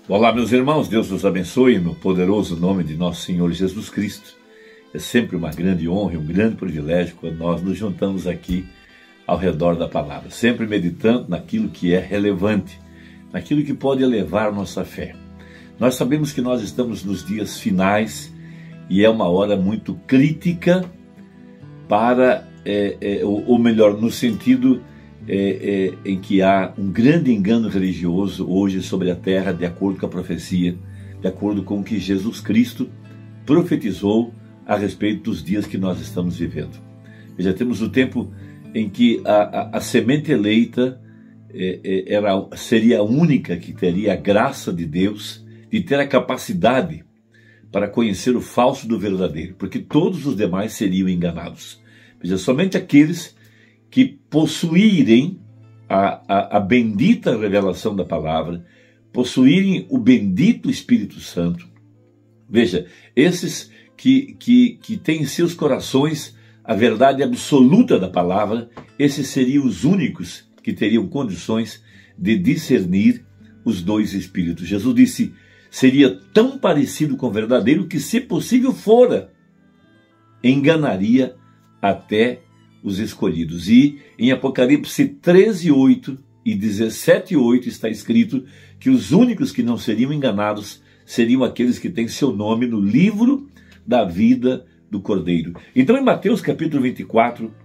Olá, meus irmãos, Deus os abençoe no poderoso nome de nosso Senhor Jesus Cristo. É sempre uma grande honra e um grande privilégio quando nós nos juntamos aqui ao redor da palavra, sempre meditando naquilo que é relevante, naquilo que pode elevar nossa fé. Nós sabemos que nós estamos nos dias finais e é uma hora muito crítica para, ou melhor, no sentido em que há um grande engano religioso hoje sobre a terra, de acordo com a profecia, de acordo com o que Jesus Cristo profetizou a respeito dos dias que nós estamos vivendo. Já temos o tempo em que a semente eleita seria a única que teria a graça de Deus de ter a capacidade para conhecer o falso do verdadeiro, porque todos os demais seriam enganados. Veja, somente aqueles que possuírem a bendita revelação da palavra, possuírem o bendito Espírito Santo, veja, esses que têm em seus corações a verdade absoluta da palavra, esses seriam os únicos que teriam condições de discernir os dois Espíritos. Jesus disse, seria tão parecido com o verdadeiro que, se possível fora, enganaria até os escolhidos. E em Apocalipse 13:8 e 17:8 está escrito que os únicos que não seriam enganados seriam aqueles que têm seu nome no livro da vida do Cordeiro. Então, em Mateus capítulo 24,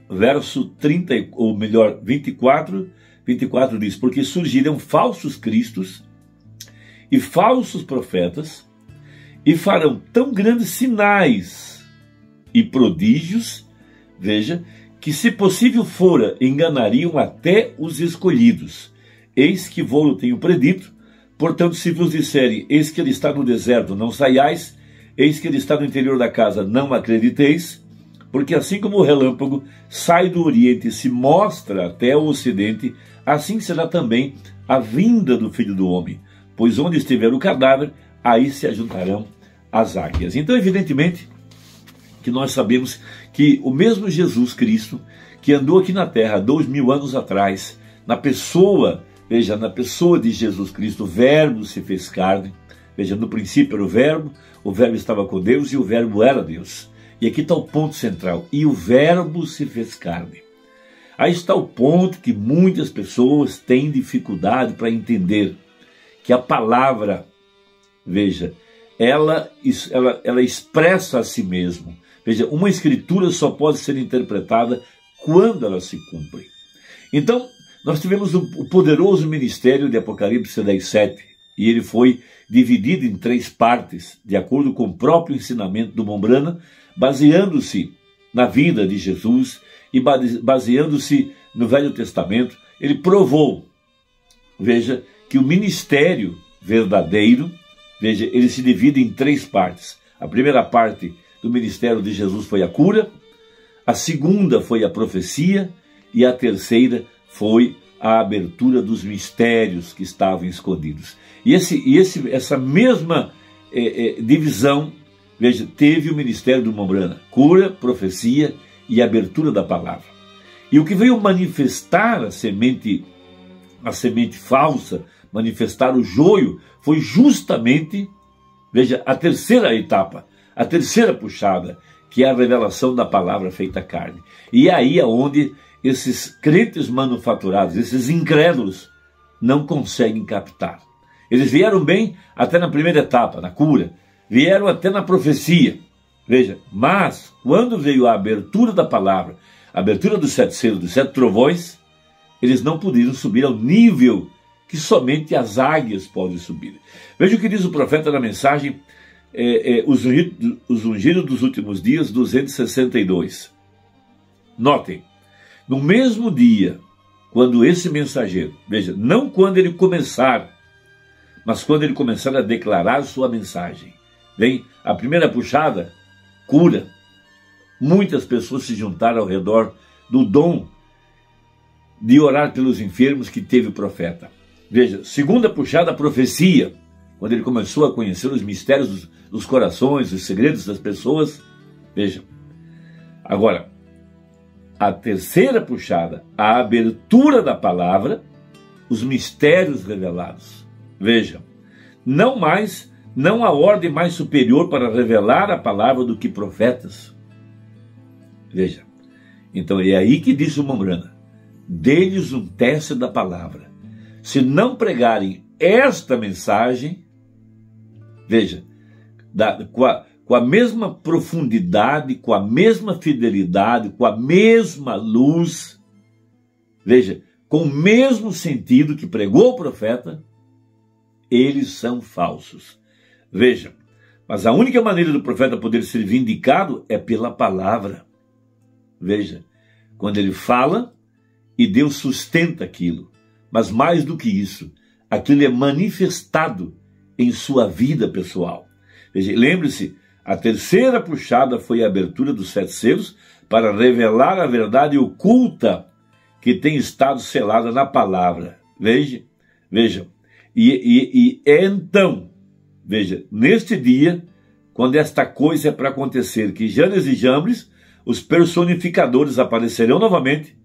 verso 30, ou melhor, 24 diz, porque surgirão falsos cristos e falsos profetas e farão tão grandes sinais e prodígios, veja, que se possível fora, enganariam até os escolhidos. Eis que vou-lo tenho predito, portanto, se vos disserem, eis que ele está no deserto, não saiais, eis que ele está no interior da casa, não acrediteis, porque assim como o relâmpago sai do oriente e se mostra até o ocidente, assim será também a vinda do Filho do Homem. Pois onde estiver o cadáver, aí se ajuntarão as águias. Então, evidentemente, que nós sabemos que o mesmo Jesus Cristo, que andou aqui na terra 2000 anos atrás, na pessoa, veja, na pessoa de Jesus Cristo, o Verbo se fez carne. Veja, no princípio era o Verbo estava com Deus e o Verbo era Deus. E aqui está o ponto central, e o Verbo se fez carne. Aí está o ponto que muitas pessoas têm dificuldade para entender, que a palavra, veja, ela expressa a si mesmo. Veja, uma escritura só pode ser interpretada quando ela se cumpre. Então, nós tivemos o poderoso ministério de Apocalipse 10:7, e ele foi dividido em 3 partes, de acordo com o próprio ensinamento do Mombrana, baseando-se na vida de Jesus e baseando-se no Velho Testamento. Ele provou, veja, que o ministério verdadeiro, veja, ele se divide em 3 partes. A primeira parte do ministério de Jesus foi a cura, a segunda foi a profecia e a terceira foi a abertura dos mistérios que estavam escondidos. E essa mesma divisão, veja, teve o ministério do Mombrana: cura, profecia e abertura da palavra. E o que veio manifestar a semente falsa, manifestar o joio, foi justamente, veja, a terceira etapa, a terceira puxada, que é a revelação da palavra feita carne. E é aí onde esses crentes manufaturados, esses incrédulos, não conseguem captar. Eles vieram bem até na primeira etapa, na cura, vieram até na profecia, veja, mas quando veio a abertura da palavra, a abertura dos 7 selos, dos 7 trovões, eles não puderam subir ao nível que somente as águias podem subir. Veja o que diz o profeta na mensagem, os ungidos dos últimos dias, 262. Notem, no mesmo dia, quando esse mensageiro, veja, não quando ele começar, mas quando ele começar a declarar sua mensagem, vem a primeira puxada, cura. Muitas pessoas se juntaram ao redor do dom de orar pelos enfermos que teve o profeta. Veja, segunda puxada, profecia, quando ele começou a conhecer os mistérios dos corações, os segredos das pessoas. Veja, agora, a terceira puxada, a abertura da palavra, os mistérios revelados. Veja, não há ordem mais superior para revelar a palavra do que profetas. Veja, então é aí que diz o Mombrana: dê-lhes um teste da palavra. Se não pregarem esta mensagem, veja, com a mesma profundidade, com a mesma fidelidade, com a mesma luz, veja, com o mesmo sentido que pregou o profeta, eles são falsos. Veja, mas a única maneira do profeta poder ser vindicado é pela palavra. Veja, quando ele fala e Deus sustenta aquilo. Mas mais do que isso, aquilo é manifestado em sua vida pessoal. Veja, lembre-se, a terceira puxada foi a abertura dos 7 selos para revelar a verdade oculta que tem estado selada na palavra. Veja. E então, veja, neste dia, quando esta coisa é para acontecer, que Janes e Jambres, os personificadores, aparecerão novamente,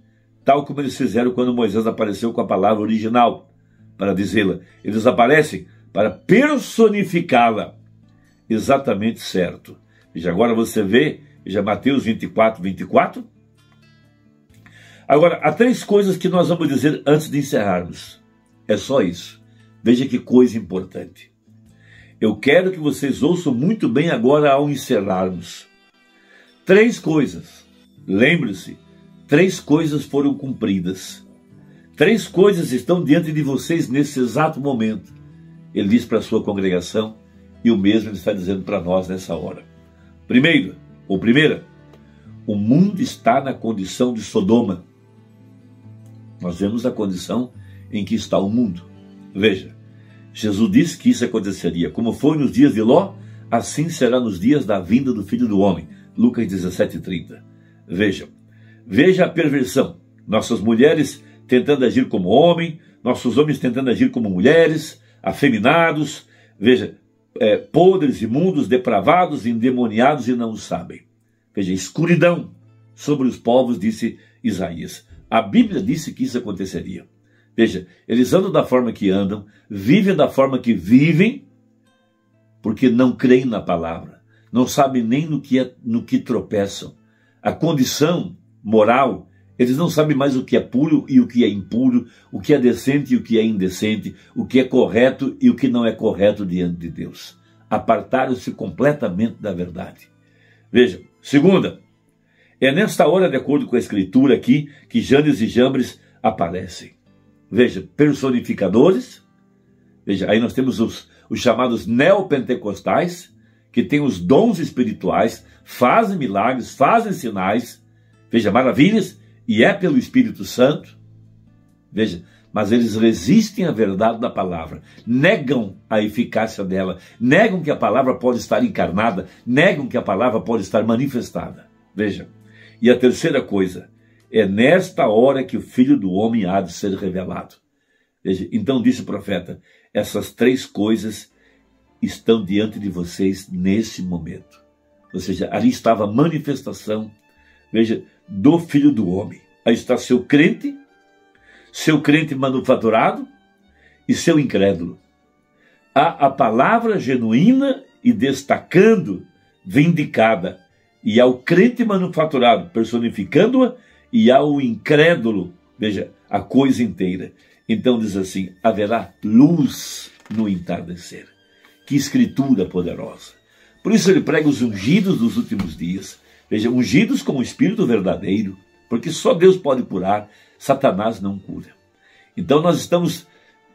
tal como eles fizeram quando Moisés apareceu com a palavra original, para dizê-la. Eles aparecem para personificá-la. Exatamente certo. Veja, agora você vê, veja Mateus 24, 24. Agora, há 3 coisas que nós vamos dizer antes de encerrarmos. É só isso. Veja que coisa importante. Eu quero que vocês ouçam muito bem agora ao encerrarmos. 3 coisas. Lembre-se, 3 coisas foram cumpridas. 3 coisas estão diante de vocês nesse exato momento. Ele diz para a sua congregação, e o mesmo ele está dizendo para nós nessa hora. Primeira, o mundo está na condição de Sodoma. Nós vemos a condição em que está o mundo. Veja, Jesus disse que isso aconteceria. Como foi nos dias de Ló, assim será nos dias da vinda do Filho do Homem. Lucas 17:30. Veja a perversão. Nossas mulheres tentando agir como homem, nossos homens tentando agir como mulheres, afeminados, veja, podres, imundos, depravados, endemoniados e não o sabem. Veja, escuridão sobre os povos, disse Isaías. A Bíblia disse que isso aconteceria. Veja, eles andam da forma que andam, vivem da forma que vivem, porque não creem na palavra, não sabem nem no que tropeçam. A condição moral, eles não sabem mais o que é puro e o que é impuro, o que é decente e o que é indecente, o que é correto e o que não é correto diante de Deus. Apartaram-se completamente da verdade. Veja, segunda, é nesta hora, de acordo com a escritura aqui, que Janes e Jambres aparecem. Veja, personificadores. Veja, aí nós temos os chamados neopentecostais, que têm os dons espirituais, fazem milagres, fazem sinais, veja, maravilhas, e é pelo Espírito Santo. Veja, mas eles resistem à verdade da palavra, negam a eficácia dela, negam que a palavra pode estar encarnada, negam que a palavra pode estar manifestada. Veja, e a terceira coisa, é nesta hora que o Filho do Homem há de ser revelado. Veja, então disse o profeta, essas 3 coisas estão diante de vocês nesse momento. Ou seja, ali estava a manifestação, veja, do Filho do Homem. Aí está seu crente manufaturado e seu incrédulo. Há a palavra genuína e destacando, vindicada, e ao crente manufaturado, personificando-a, e ao incrédulo, veja, a coisa inteira. Então diz assim, haverá luz no entardecer. Que escritura poderosa. Por isso ele prega os ungidos dos últimos dias. Veja, ungidos com o Espírito verdadeiro, porque só Deus pode curar, Satanás não cura. Então nós estamos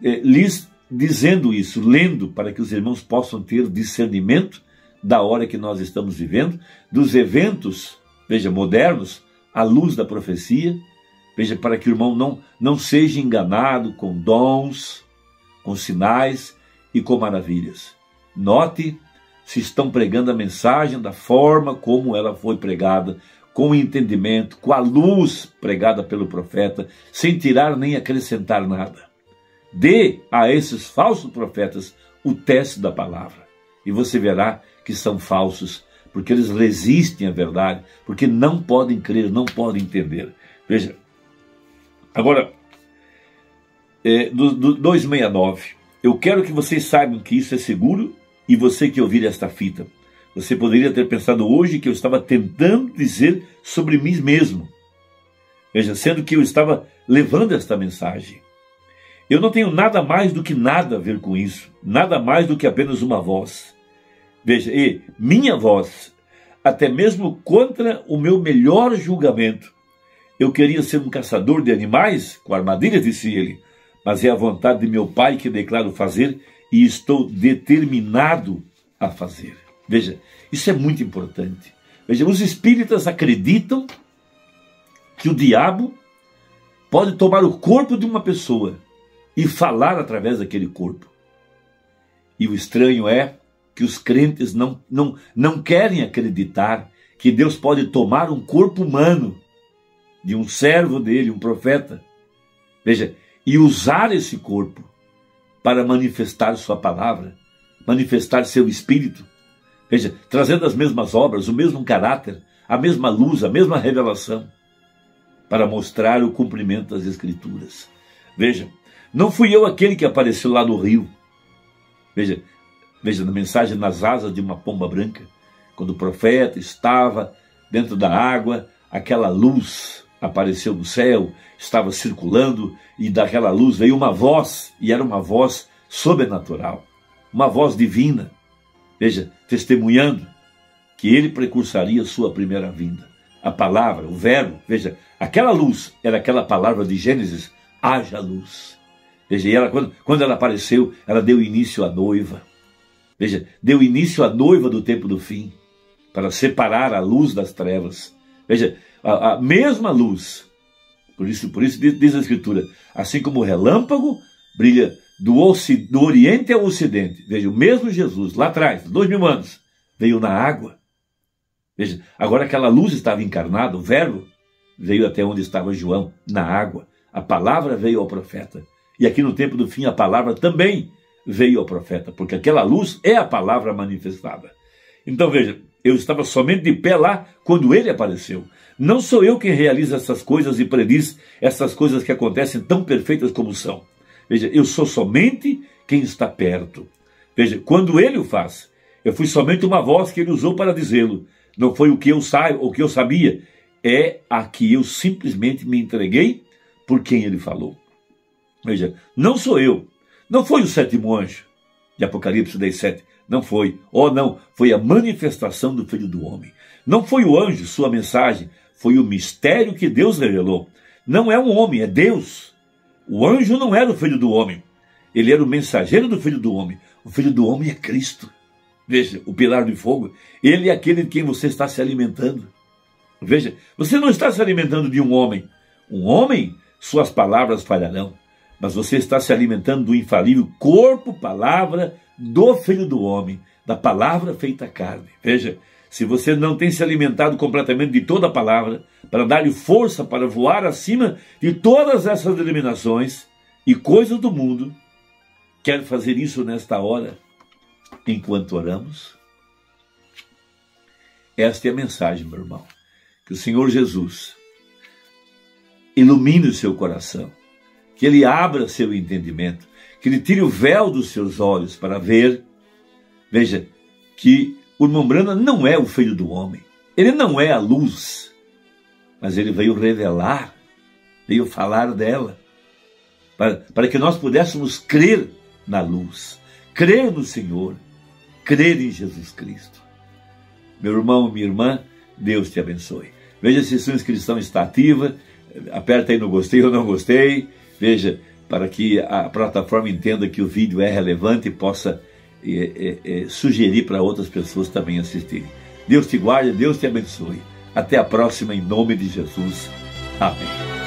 lhes dizendo isso, lendo, para que os irmãos possam ter discernimento da hora que nós estamos vivendo, dos eventos, veja, modernos, à luz da profecia, veja, para que o irmão não seja enganado com dons, com sinais e com maravilhas. Note se estão pregando a mensagem da forma como ela foi pregada, com entendimento, com a luz pregada pelo profeta, sem tirar nem acrescentar nada. Dê a esses falsos profetas o teste da palavra, e você verá que são falsos, porque eles resistem à verdade, porque não podem crer, não podem entender. Veja, agora, do 269, eu quero que vocês saibam que isso é seguro, e você que ouvir esta fita, você poderia ter pensado hoje que eu estava tentando dizer sobre mim mesmo. Veja, sendo que eu estava levando esta mensagem. Eu não tenho nada mais do que nada a ver com isso, nada mais do que apenas uma voz. Veja, e minha voz, até mesmo contra o meu melhor julgamento. Eu queria ser um caçador de animais, com armadilha, disse ele, mas é a vontade de meu Pai que declaro fazer e estou determinado a fazer. Veja, isso é muito importante. Veja, os espíritas acreditam que o diabo pode tomar o corpo de uma pessoa e falar através daquele corpo. E o estranho é que os crentes não querem acreditar que Deus pode tomar um corpo humano de um servo dele, um profeta, veja, e usar esse corpo para manifestar sua palavra, manifestar seu espírito, veja, trazendo as mesmas obras, o mesmo caráter, a mesma luz, a mesma revelação, para mostrar o cumprimento das Escrituras. Veja, não fui eu aquele que apareceu lá no rio. Veja, na mensagem nas asas de uma pomba branca, quando o profeta estava dentro da água, aquela luz apareceu do céu, estava circulando, e daquela luz veio uma voz, e era uma voz sobrenatural, uma voz divina, veja, testemunhando que ele precursaria sua primeira vinda. A palavra, o verbo, veja, aquela luz era aquela palavra de Gênesis, haja luz. Veja, e ela, quando ela apareceu, ela deu início à noiva. Veja, deu início à noiva do tempo do fim, para separar a luz das trevas. Veja, a mesma luz, por isso diz a Escritura, assim como o relâmpago brilha do Oriente ao Ocidente. Veja, o mesmo Jesus, lá atrás, 2000 anos, veio na água. Veja, agora aquela luz estava encarnada, o verbo veio até onde estava João, na água. A palavra veio ao profeta. E aqui no tempo do fim a palavra também veio ao profeta, porque aquela luz é a palavra manifestada. Então veja, eu estava somente de pé lá quando ele apareceu. Não sou eu quem realiza essas coisas e prediz essas coisas que acontecem tão perfeitas como são. Veja, eu sou somente quem está perto. Veja, quando ele o faz, eu fui somente uma voz que ele usou para dizê-lo. Não foi o que eu sabia, é a que eu simplesmente me entreguei por quem ele falou. Veja, não sou eu, não foi o sétimo anjo de Apocalipse 10:7, não foi, não, foi a manifestação do Filho do Homem. Não foi o anjo, sua mensagem, foi o mistério que Deus revelou. Não é um homem, é Deus. O anjo não era o Filho do Homem, ele era o mensageiro do Filho do Homem. O Filho do Homem é Cristo. Veja, o pilar de fogo, ele é aquele de quem você está se alimentando. Veja, você não está se alimentando de um homem. Um homem, suas palavras falharão. Mas você está se alimentando do infalível corpo, palavra do Filho do Homem, da palavra feita carne. Veja, se você não tem se alimentado completamente de toda a palavra, para dar-lhe força para voar acima de todas essas eliminações e coisas do mundo, quer fazer isso nesta hora, enquanto oramos? Esta é a mensagem, meu irmão. Que o Senhor Jesus ilumine o seu coração, que Ele abra seu entendimento, que Ele tire o véu dos seus olhos para ver. Veja, que o irmão Branham não é o Filho do Homem, ele não é a luz, mas ele veio revelar, veio falar dela, para que nós pudéssemos crer na luz, crer no Senhor, crer em Jesus Cristo. Meu irmão, minha irmã, Deus te abençoe. Veja se a sua inscrição está ativa, aperta aí no gostei ou não gostei, veja, para que a plataforma entenda que o vídeo é relevante e possa sugerir para outras pessoas também assistirem. Deus te guarde, Deus te abençoe. Até a próxima, em nome de Jesus. Amém.